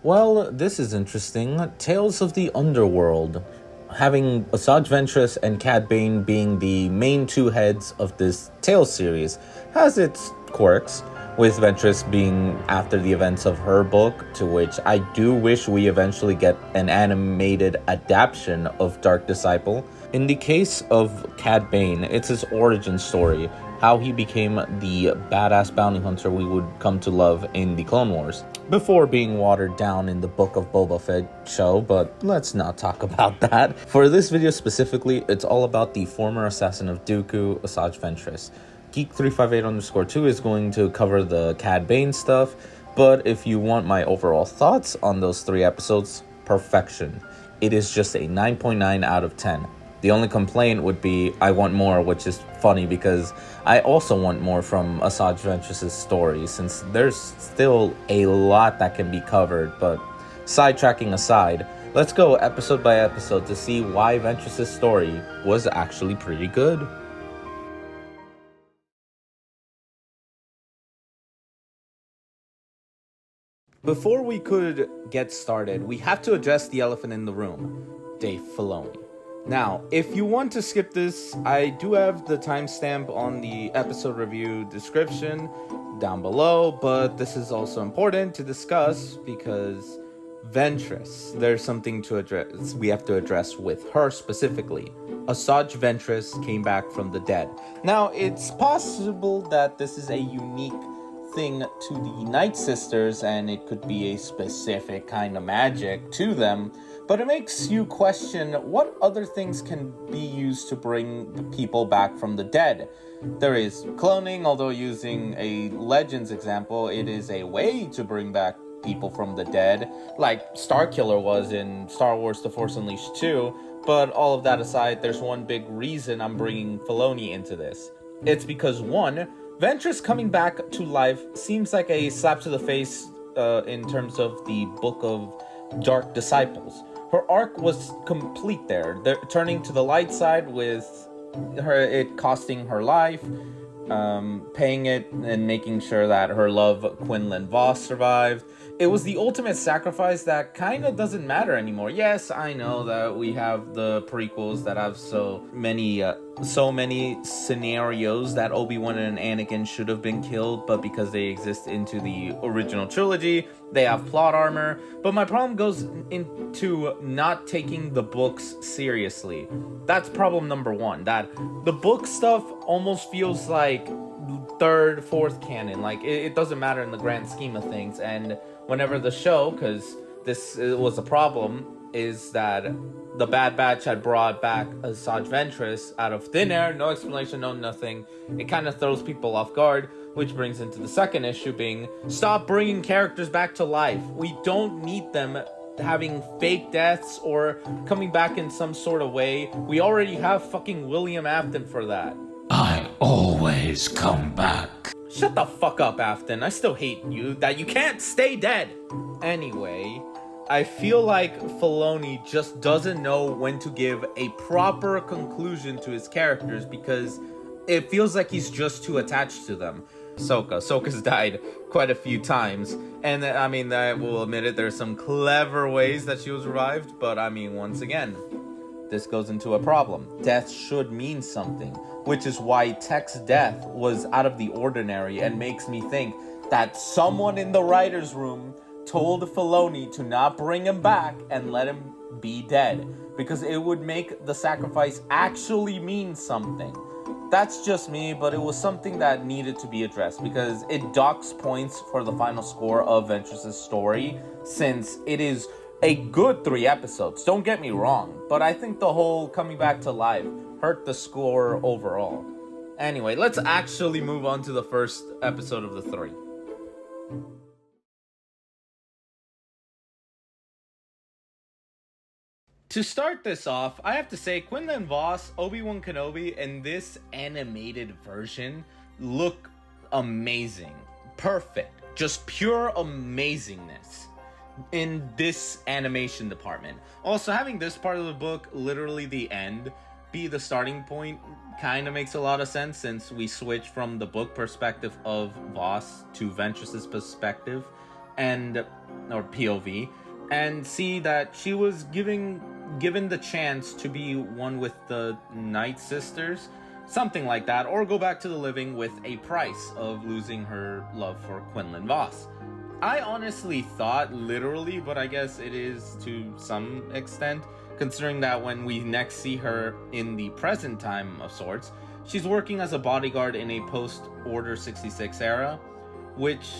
Well, this is interesting. Tales of the Underworld. Having Asajj Ventress and Cad Bane being the main two heads of this Tales series has its quirks, with Ventress being after the events of her book, to which I do wish we eventually get an animated adaptation of Dark Disciple. In the case of Cad Bane, it's his origin story, how he became the badass bounty hunter we would come to love in the Clone Wars, before being watered down in the Book of Boba Fett show, but let's not talk about that. For this video specifically, it's all about the former assassin of Dooku, Asajj Ventress. Geek358_2 is going to cover the Cad Bane stuff, but if you want my overall thoughts on those 3 episodes, perfection. It is just a 9.9 out of 10. The only complaint would be I want more, which is funny because I also want more from Asajj Ventress' story, since there's still a lot that can be covered. But sidetracking aside, let's go episode by episode to see why Ventress' story was actually pretty good. Before we could get started, we have to address the elephant in the room, Dave Filoni. Now, if you want to skip this, I do have the timestamp on the episode review description down below, but this is also important to discuss because Ventress, there's something to address. We have to address with her specifically. Asajj Ventress came back from the dead. Now, it's possible that this is a unique thing to the Night Sisters, and it could be a specific kind of magic to them, but it makes you question what other things can be used to bring people back from the dead. There is cloning, although using a Legends example, it is a way to bring back people from the dead, like Starkiller was in Star Wars The Force Unleashed 2, but all of that aside, there's one big reason I'm bringing Filoni into this. It's because, one, Ventress coming back to life seems like a slap to the face in terms of the Book of Dark Disciples. Her arc was complete there. They're turning to the light side with it costing her life, paying it and making sure that her love, Quinlan Voss, survived. It was the ultimate sacrifice that kind of doesn't matter anymore. Yes, I know that we have the prequels that have so many scenarios that Obi-Wan and Anakin should have been killed, but because they exist into the original trilogy, they have plot armor. But my problem goes into not taking the books seriously. That's problem number one, that the book stuff almost feels like third, fourth canon. Like, it doesn't matter in the grand scheme of things. And whenever the show, because this was a problem, is that the Bad Batch had brought back Asajj Ventress out of thin air, no explanation, no nothing. It kind of throws people off guard, which brings into the second issue being, stop bringing characters back to life. We don't need them having fake deaths or coming back in some sort of way. We already have fucking William Afton for that. I always come back. Shut the fuck up, Afton. I still hate you, that you can't stay dead. Anyway, I feel like Filoni just doesn't know when to give a proper conclusion to his characters because it feels like he's just too attached to them. Ahsoka's died quite a few times, and I mean, I will admit it, there's some clever ways that she was revived, but I mean, once again, this goes into a problem. Death should mean something, which is why Tech's death was out of the ordinary and makes me think that someone in the writer's room told Filoni to not bring him back and let him be dead, because it would make the sacrifice actually mean something. That's just me, but it was something that needed to be addressed because it docks points for the final score of Ventress' story, since it is a good 3 episodes, don't get me wrong, but I think the whole coming back to life hurt the score overall. Anyway, let's actually move on to the first episode of the 3. To start this off, I have to say Quinlan Voss, Obi-Wan Kenobi, and this animated version look amazing. Perfect. Just pure amazingness in this animation department. Also, having this part of the book, literally the end, be the starting point kind of makes a lot of sense, since we switch from the book perspective of Voss to Ventress' perspective. And or POV, and see that she was given the chance to be one with the Night Sisters, something like that, or go back to the living with a price of losing her love for Quinlan Vos. I honestly thought literally, but I guess it is to some extent, considering that when we next see her in the present time of sorts, she's working as a bodyguard in a post-Order 66 era, which,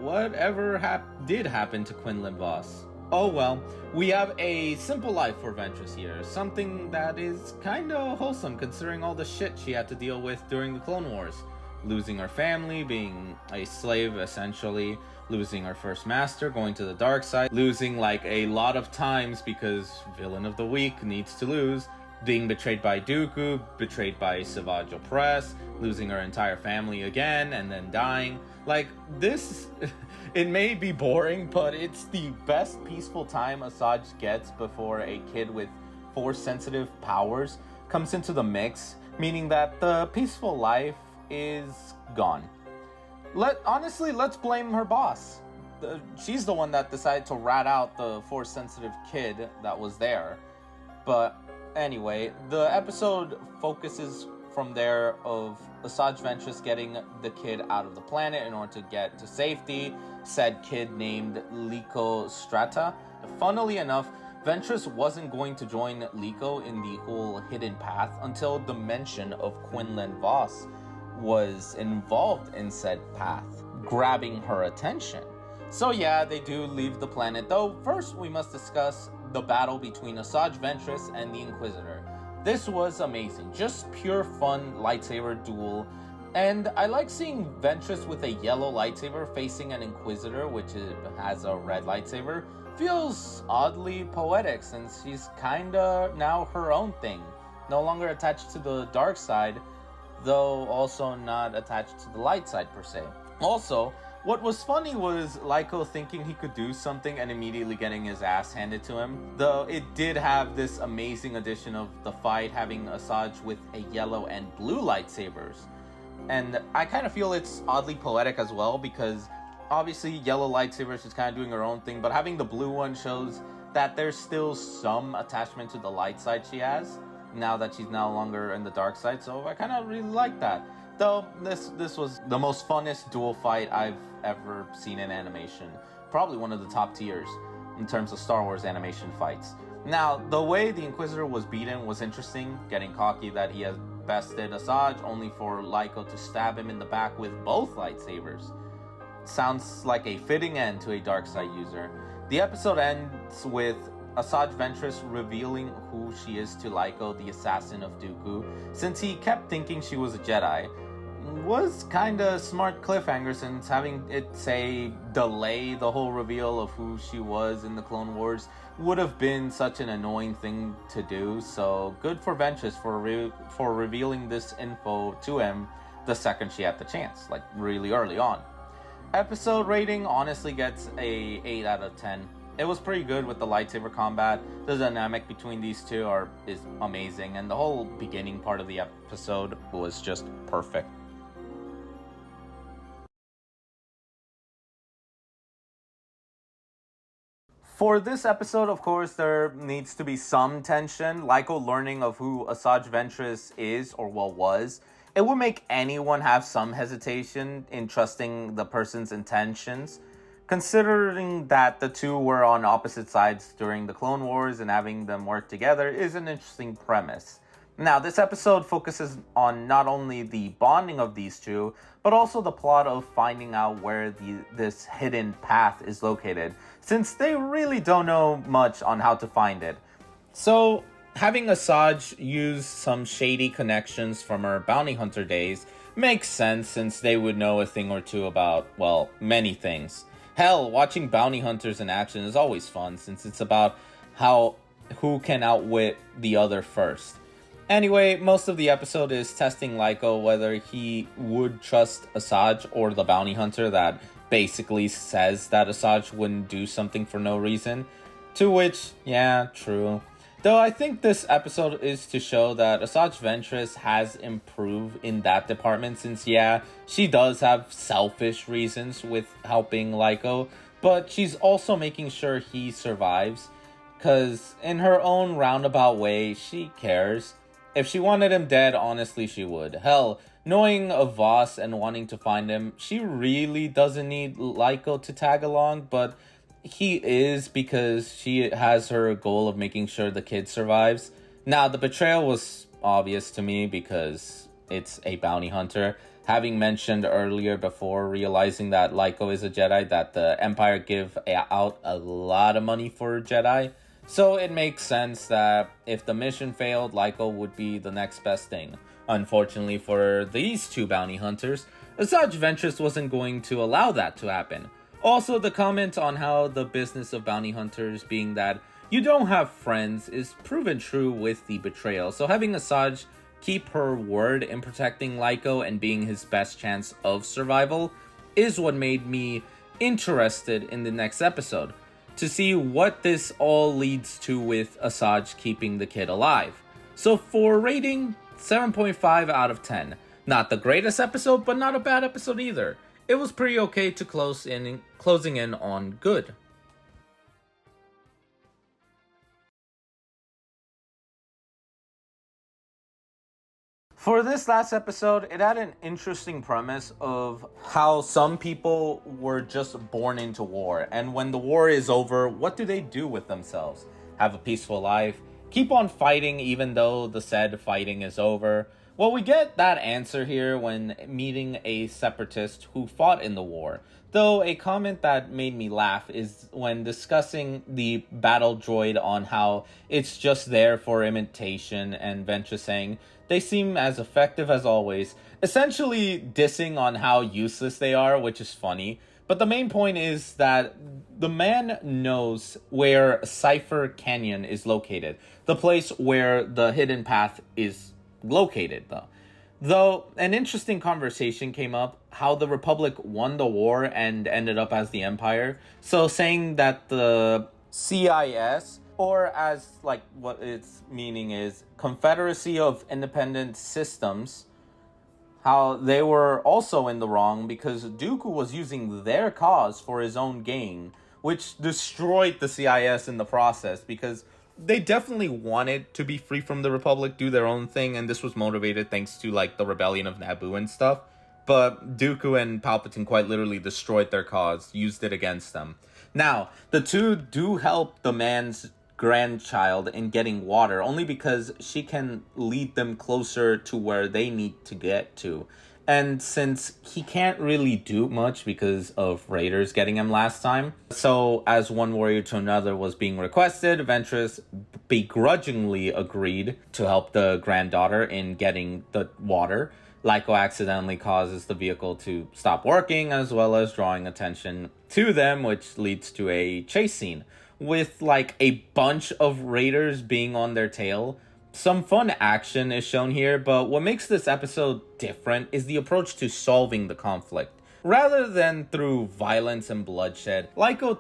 whatever did happen to Quinlan Vos? Oh well, we have a simple life for Ventress here, something that is kinda wholesome considering all the shit she had to deal with during the Clone Wars. Losing her family, being a slave essentially, losing her first master, going to the dark side, losing like a lot of times because villain of the week needs to lose, being betrayed by Dooku, betrayed by Asajj Ventress, losing her entire family again, and then dying. Like, this, it may be boring, but it's the best peaceful time Asajj gets before a kid with Force-sensitive powers comes into the mix, meaning that the peaceful life is gone. Honestly, let's blame her boss. She's the one that decided to rat out the Force-sensitive kid that was there. But anyway, the episode focuses from there of Asajj Ventress getting the kid out of the planet in order to get to safety. Said kid named Liko Strata. Funnily enough, Ventress wasn't going to join Liko in the whole hidden path until the mention of Quinlan Vos was involved in said path, grabbing her attention. So yeah, they do leave the planet, though first we must discuss the battle between Asajj Ventress and the Inquisitor. This was amazing, just pure fun lightsaber duel, and I like seeing Ventress with a yellow lightsaber facing an Inquisitor which has a red lightsaber. Feels oddly poetic since she's kinda now her own thing, no longer attached to the dark side, though also not attached to the light side per se. Also, what was funny was Liko thinking he could do something and immediately getting his ass handed to him, though it did have this amazing addition of the fight having Asajj with a yellow and blue lightsabers. And I kind of feel it's oddly poetic as well, because obviously yellow lightsabers is kind of doing her own thing, but having the blue one shows that there's still some attachment to the light side she has, now that she's no longer in the dark side, so I kind of really like that. Though this was the most funnest duel fight I've ever seen in animation. Probably one of the top tiers in terms of Star Wars animation fights. Now, the way the Inquisitor was beaten was interesting, getting cocky that he had bested Asajj only for Liko to stab him in the back with both lightsabers. Sounds like a fitting end to a dark side user. The episode ends with Asajj Ventress revealing who she is to Liko, the assassin of Dooku, since he kept thinking she was a Jedi. Was kinda smart cliffhanger, since having it say delay the whole reveal of who she was in the Clone Wars would have been such an annoying thing to do, so good for Ventress for revealing this info to him the second she had the chance, like really early on. Episode rating honestly gets a 8 out of 10. It was pretty good with the lightsaber combat. The dynamic between these two is amazing, and the whole beginning part of the episode was just perfect. For this episode, of course, there needs to be some tension. Liko learning of who Asajj Ventress is, or was. It would make anyone have some hesitation in trusting the person's intentions. Considering that the two were on opposite sides during the Clone Wars and having them work together is an interesting premise. Now, this episode focuses on not only the bonding of these two, but also the plot of finding out where this hidden path is located, since they really don't know much on how to find it. So, having Asajj use some shady connections from her bounty hunter days makes sense, since they would know a thing or two about, well, many things. Hell, watching bounty hunters in action is always fun, since it's about who can outwit the other first. Anyway, most of the episode is testing Liko whether he would trust Asajj or the bounty hunter that basically says that Asajj wouldn't do something for no reason. To which, yeah, true. Though I think this episode is to show that Asajj Ventress has improved in that department, since yeah, she does have selfish reasons with helping Liko, but she's also making sure he survives, because in her own roundabout way, she cares. If she wanted him dead, honestly, she would. Hell, knowing of Voss and wanting to find him, she really doesn't need Lyko to tag along, but he is, because she has her goal of making sure the kid survives. Now, the betrayal was obvious to me because it's a bounty hunter. Having mentioned earlier before realizing that Lyko is a Jedi, that the Empire give out a lot of money for Jedi. So it makes sense that if the mission failed, Lyko would be the next best thing. Unfortunately for these two bounty hunters, Asajj Ventress wasn't going to allow that to happen. Also, the comment on how the business of bounty hunters being that you don't have friends is proven true with the betrayal. So having Asajj keep her word in protecting Lyko and being his best chance of survival is what made me interested in the next episode, to see what this all leads to with Asajj keeping the kid alive. So for rating, 7.5 out of 10. Not the greatest episode, but not a bad episode either. It was pretty okay to closing in on good. For this last episode, it had an interesting premise of how some people were just born into war, and when the war is over, what do they do with themselves? Have a peaceful life? Keep on fighting even though the said fighting is over? Well, we get that answer here when meeting a separatist who fought in the war. Though a comment that made me laugh is when discussing the battle droid on how it's just there for imitation, and Ventress saying they seem as effective as always, essentially dissing on how useless they are, which is funny. But the main point is that the man knows where Cypher Canyon is located, the place where the hidden path is located, though an interesting conversation came up how the Republic won the war and ended up as the Empire. So saying that the CIS, or as like what its meaning is, Confederacy of Independent Systems, how they were also in the wrong because Dooku was using their cause for his own gain, which destroyed the CIS in the process, because they definitely wanted to be free from the Republic, do their own thing, and this was motivated thanks to like the rebellion of Naboo and stuff. But Dooku and Palpatine quite literally destroyed their cause, used it against them. Now, the two do help the man's grandchild in getting water, only because she can lead them closer to where they need to get to. And since he can't really do much because of Raiders getting him last time, so as one warrior to another was being requested, Ventress begrudgingly agreed to help the granddaughter in getting the water. Lyko accidentally causes the vehicle to stop working, as well as drawing attention to them, which leads to a chase scene with like a bunch of Raiders being on their tail. Some fun action is shown here, but what makes this episode different is the approach to solving the conflict. Rather than through violence and bloodshed, Lyko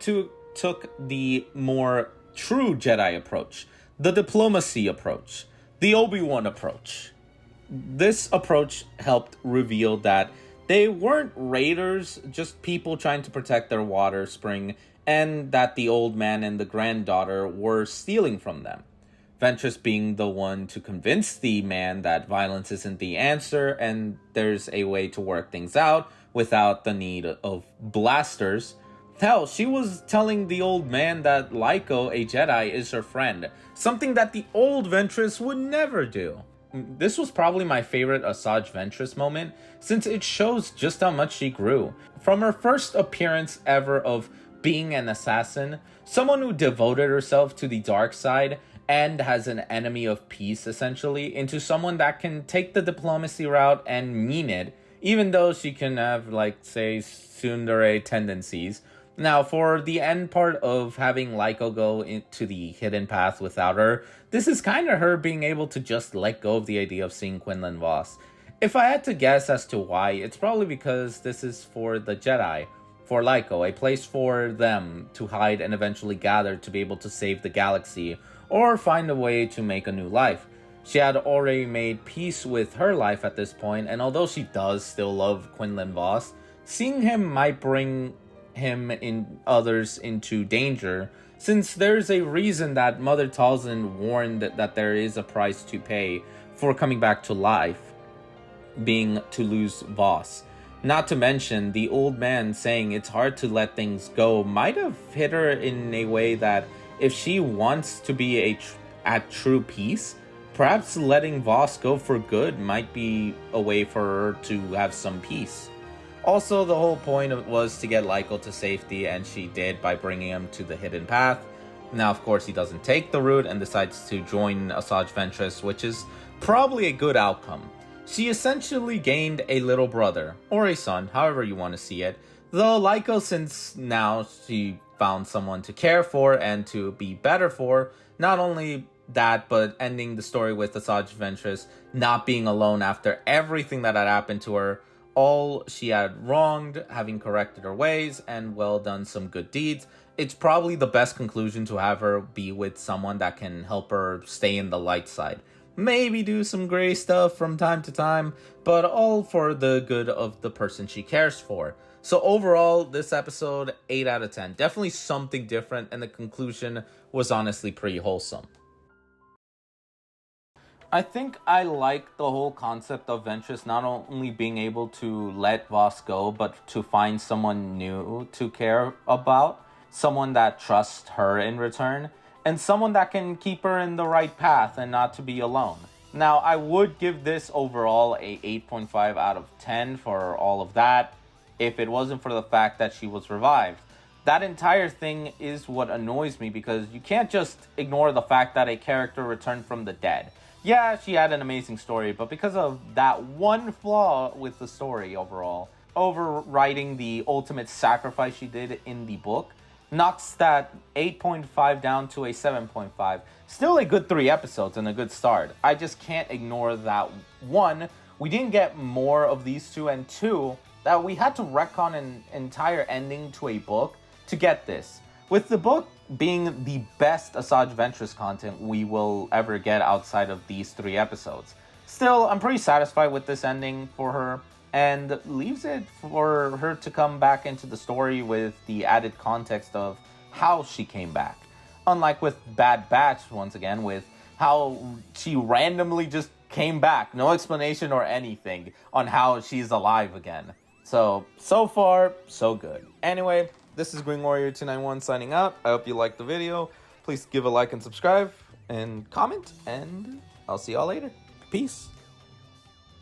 took the more true Jedi approach, the diplomacy approach, the Obi-Wan approach. This approach helped reveal that they weren't raiders, just people trying to protect their water spring, and that the old man and the granddaughter were stealing from them. Ventress being the one to convince the man that violence isn't the answer and there's a way to work things out without the need of blasters. Hell, she was telling the old man that Lyko, a Jedi, is her friend, something that the old Ventress would never do. This was probably my favorite Asajj Ventress moment, since it shows just how much she grew. From her first appearance ever of being an assassin, someone who devoted herself to the dark side and has an enemy of peace essentially, into someone that can take the diplomacy route and mean it, even though she can have, like, say, tsundere tendencies. Now, for the end part of having Lyko go into the hidden path without her, this is kind of her being able to just let go of the idea of seeing Quinlan Vos. If I had to guess as to why, it's probably because this is for the Jedi, for Lyko, a place for them to hide and eventually gather to be able to save the galaxy, or find a way to make a new life. She had already made peace with her life at this point, and although she does still love Quinlan Vos, seeing him might bring him and others into danger, since there's a reason that Mother Talzin warned that there is a price to pay for coming back to life, being to lose Voss. Not to mention, the old man saying it's hard to let things go might have hit her in a way that if she wants to be at true peace, perhaps letting Voss go for good might be a way for her to have some peace. Also, the whole point was to get Lyko to safety, and she did by bringing him to the hidden path. Now, of course, he doesn't take the route and decides to join Asajj Ventress, which is probably a good outcome. She essentially gained a little brother, or a son, however you want to see it. Though Lyko, since now she found someone to care for and to be better for, not only that, but ending the story with Asajj Ventress not being alone after everything that had happened to her, all she had wronged, having corrected her ways, and well done some good deeds. It's probably the best conclusion to have her be with someone that can help her stay in the light side. Maybe do some gray stuff from time to time, but all for the good of the person she cares for. So overall, this episode, 8 out of 10. Definitely something different, and the conclusion was honestly pretty wholesome. I think I like the whole concept of Ventress not only being able to let Voss go, but to find someone new to care about, someone that trusts her in return, and someone that can keep her in the right path and not to be alone. Now, I would give this overall a 8.5 out of 10 for all of that, if it wasn't for the fact that she was revived. That entire thing is what annoys me, because you can't just ignore the fact that a character returned from the dead. Yeah, she had an amazing story, but because of that one flaw with the story overall, overriding the ultimate sacrifice she did in the book, knocks that 8.5 down to a 7.5. Still a good 3 episodes and a good start. I just can't ignore that, one, we didn't get more of these two, and two, that we had to retcon an entire ending to a book to get this. With the book being the best Asajj Ventress content we will ever get outside of these 3 episodes. Still, I'm pretty satisfied with this ending for her, and leaves it for her to come back into the story with the added context of how she came back. Unlike with Bad Batch, once again, with how she randomly just came back. No explanation or anything on how she's alive again. So far, so good. Anyway, this is Green Warrior 291 signing out. I hope you liked the video. Please give a like and subscribe and comment, and I'll see y'all later. Peace.